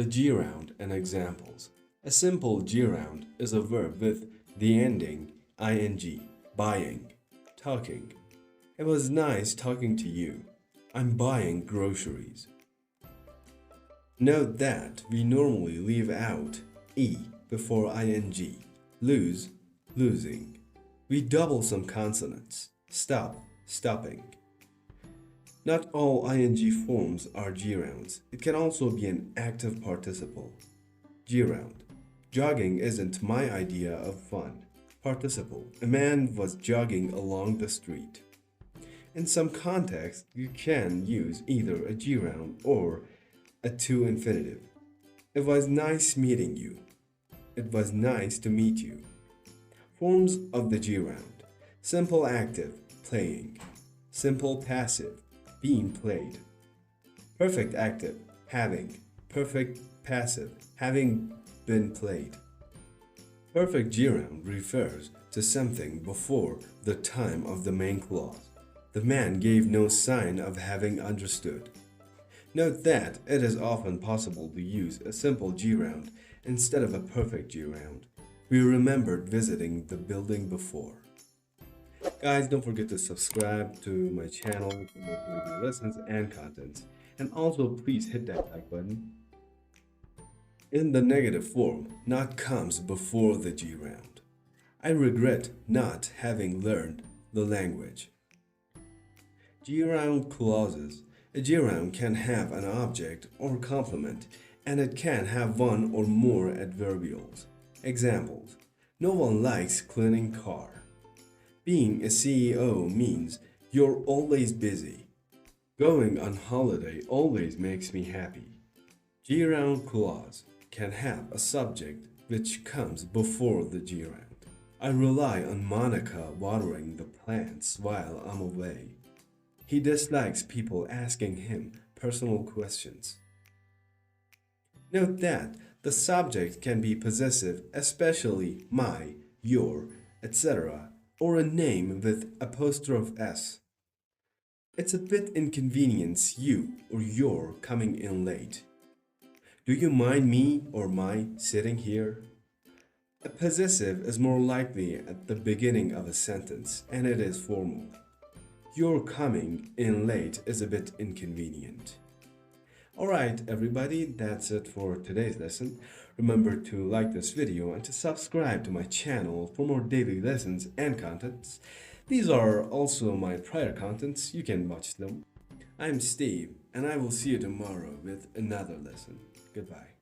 The gerund and examples. A simple gerund is a verb with the ending ing, buying, talking. It was nice talking to you. I'm buying groceries. Note that we normally leave out e before ing, lose, losing. We double some consonants, stop, stopping. Not all ing forms are gerunds. It can also be an active participle. Gerund. Jogging isn't my idea of fun. Participle. A man was jogging along the street. In some contexts, you can use either a gerund or a to infinitive. It was nice meeting you. It was nice to meet you. Forms of the gerund. Simple active, playing. Simple passive, being played. Perfect active, having. Perfect passive, having been played. Perfect gerund refers to something before the time of the main clause. The man gave no sign of having understood. Note that it is often possible to use a simple gerund instead of a perfect gerund. We remembered visiting the building before. Guys, don't forget to subscribe to my channel for more daily lessons and contents. And also please hit that like button. In the negative form, not comes before the gerund. I regret not having learned the language. Gerund clauses. A gerund can have an object or complement, and it can have one or more adverbials. Examples. No one likes cleaning car. Being a CEO means you're always busy. Going on holiday always makes me happy. Gerund clause can have a subject which comes before the gerund. I rely on Monica watering the plants while I'm away. He dislikes people asking him personal questions. Note that the subject can be possessive, especially my, your, etc., or a name with apostrophe s. It's a bit inconvenience you or your coming in late. Do you mind me or my sitting here? A possessive is more likely at the beginning of a sentence, and it is formal. Your coming in late is a bit inconvenient. Alright everybody, that's it for today's lesson. Remember to like this video and to subscribe to my channel for more daily lessons and contents. These are also my prior contents, you can watch them. I'm Steve, and I will see you tomorrow with another lesson. Goodbye.